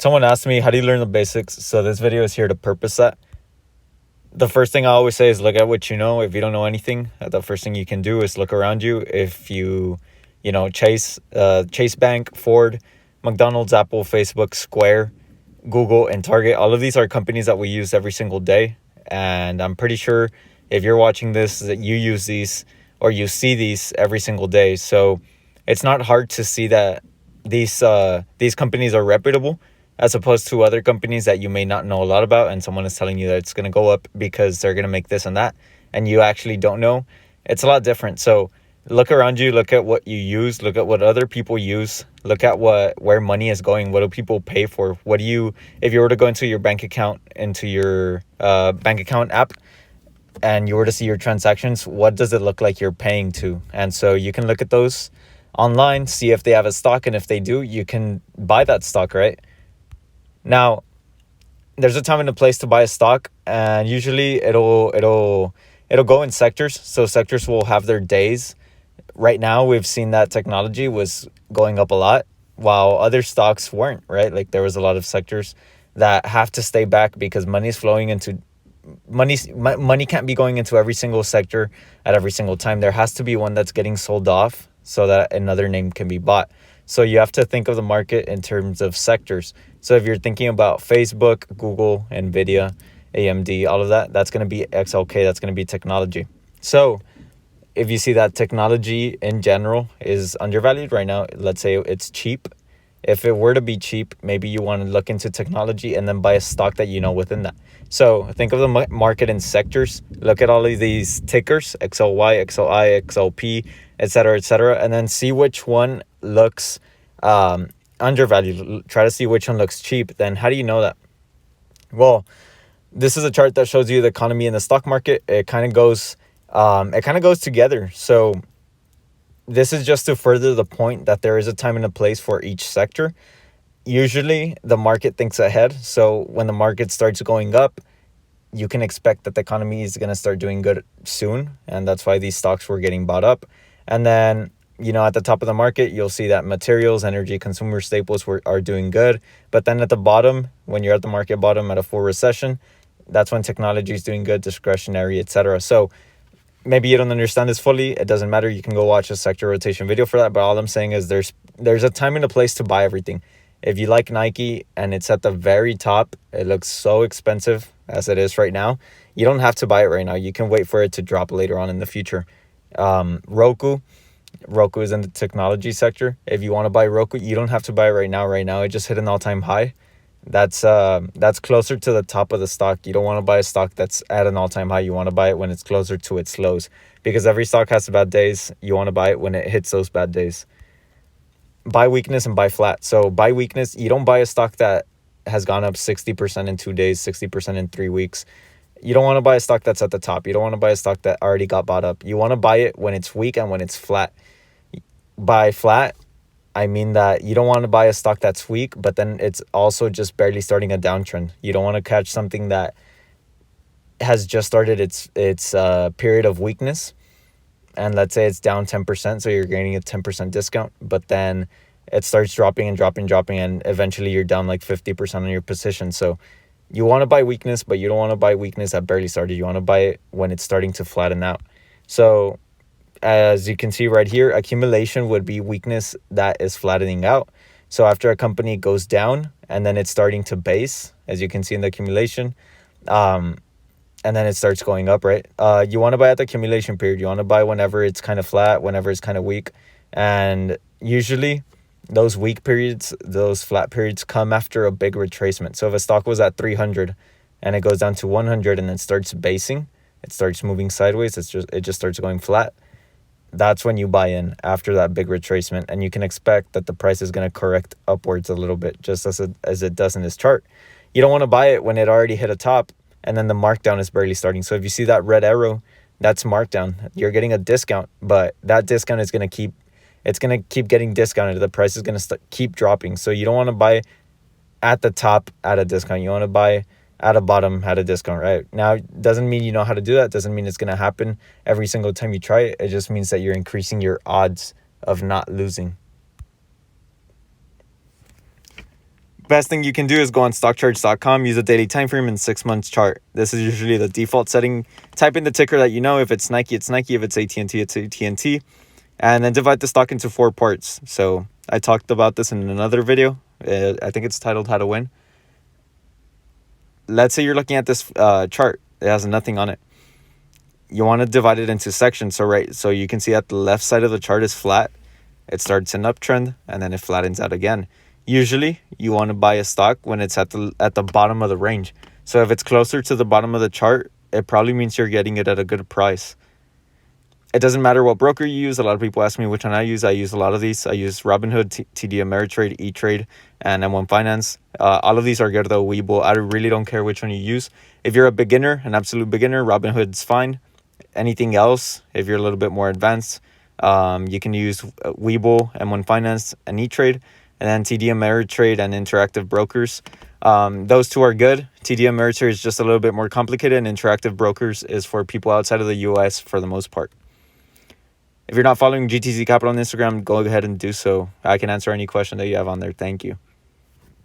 Someone asked me, how do you learn the basics? So this video is here to purpose that. The first thing I always say is look at what you know. If you don't know anything, the first thing you can do is look around you. If Chase Bank, Ford, McDonald's, Apple, Facebook, Square, Google, and Target, all of these are companies that we use every single day. And I'm pretty sure if you're watching this, that you use these or you see these every single day. So it's not hard to see that these companies are reputable, as opposed to other companies that you may not know a lot about, and someone is telling you that it's going to go up because they're going to make this and that, and you actually don't know. It's a lot different. So look around you, look at what you use, look at what other people use, look at where money is going. What do people pay for? If you were to go into your bank account, bank account app, and you were to see your transactions, what does it look like you're paying to? And so you can look at those online, see if they have a stock, and if they do, you can buy that stock, right? Now, there's a time and a place to buy a stock, and usually it'll go in sectors. So sectors will have their days. Right now, we've seen that technology was going up a lot, while other stocks weren't, right? Like there was a lot of sectors that have to stay back because money can't be going into every single sector at every single time. There has to be one that's getting sold off so that another name can be bought. So you have to think of the market in terms of sectors. So if you're thinking about Facebook, Google, Nvidia, AMD, all of that, that's going to be XLK, that's going to be technology. So if you see that technology in general is undervalued right now, let's say it's cheap. If it were to be cheap, maybe you want to look into technology and then buy a stock that you know within that. So think of the market in sectors. Look at all of these tickers, XLY, XLI, XLP, etc., and then see which one looks undervalued. Try to see which one looks cheap. Then how do you know that? Well, this is a chart that shows you the economy in the stock market. It kind of goes together. So this is just to further the point that there is a time and a place for each sector. Usually the market thinks ahead. So when the market starts going up, you can expect that the economy is going to start doing good soon. And that's why these stocks were getting bought up. And then, at the top of the market, you'll see that materials, energy, consumer staples are doing good. But then at the bottom, when you're at the market bottom at a full recession, that's when technology is doing good, discretionary, etc. So maybe you don't understand this fully. It doesn't matter. You can go watch a sector rotation video for that. But all I'm saying is there's a time and a place to buy everything. If you like Nike and it's at the very top, it looks so expensive as it is right now. You don't have to buy it right now. You can wait for it to drop later on in the future. Roku is in the technology sector. If you want to buy Roku, you don't have to buy it right now. Right now, it just hit an all-time high. That's closer to the top of the stock. You don't want to buy a stock that's at an all-time high. You want to buy it when it's closer to its lows, because every stock has bad days. You want to buy it when it hits those bad days. Buy weakness and buy flat. So buy weakness. You don't buy a stock that has gone up 60% in 2 days, 60% in 3 weeks. You don't want to buy a stock that's at the top. You don't want to buy a stock that already got bought up. You want to buy it when it's weak and when it's flat. By flat, I mean that you don't want to buy a stock that's weak, but then it's also just barely starting a downtrend. You don't want to catch something that has just started its period of weakness, and let's say it's down 10%, so you're gaining a 10% discount, but then it starts dropping, and eventually you're down like 50% on your position. So you want to buy weakness, but you don't want to buy weakness that barely started. You want to buy it when it's starting to flatten out. So as you can see right here, accumulation would be weakness that is flattening out. So after a company goes down and then it's starting to base, as you can see in the accumulation, and then it starts going up, right? You want to buy at the accumulation period. You want to buy whenever it's kind of flat, whenever it's kind of weak. And usually those weak periods, those flat periods come after a big retracement. So if a stock was at 300 and it goes down to 100 and then starts basing, it starts moving sideways, it just starts going flat. That's when you buy in after that big retracement, and you can expect that the price is going to correct upwards a little bit, just as it does in this chart. You don't want to buy it when it already hit a top and then the markdown is barely starting. So if you see that red arrow, that's markdown. You're getting a discount, but that discount is going to keep getting discounted. The price is going to keep dropping. So you don't want to buy at the top at a discount. You want to buy at a bottom at a discount, right? Now, it doesn't mean you know how to do that. Doesn't mean it's going to happen every single time you try it. It just means that you're increasing your odds of not losing. Best thing you can do is go on stockcharts.com, use a daily time frame and 6 months chart. This is usually the default setting. Type in the ticker that you know. If it's Nike, it's Nike. If it's AT&T, it's AT&T. And then divide the stock into 4 parts. So I talked about this in another video. I think it's titled How to Win. Let's say you're looking at this chart. It has nothing on it. You want to divide it into sections. So you can see at the left side of the chart is flat. It starts an uptrend and then it flattens out again. Usually you want to buy a stock when it's at the bottom of the range. So if it's closer to the bottom of the chart, it probably means you're getting it at a good price. It doesn't matter what broker you use. A lot of people ask me which one I use. I use a lot of these. I use Robinhood, TD Ameritrade, E-Trade, and M1 Finance. All of these are good though. Webull. I really don't care which one you use. If you're a beginner, an absolute beginner, Robinhood's fine. Anything else, if you're a little bit more advanced, you can use Webull, M1 Finance, and E-Trade, and then TD Ameritrade and Interactive Brokers. Those two are good. TD Ameritrade is just a little bit more complicated, and Interactive Brokers is for people outside of the US for the most part. If you're not following GTZ Capital on Instagram, go ahead and do so. I can answer any question that you have on there. Thank you.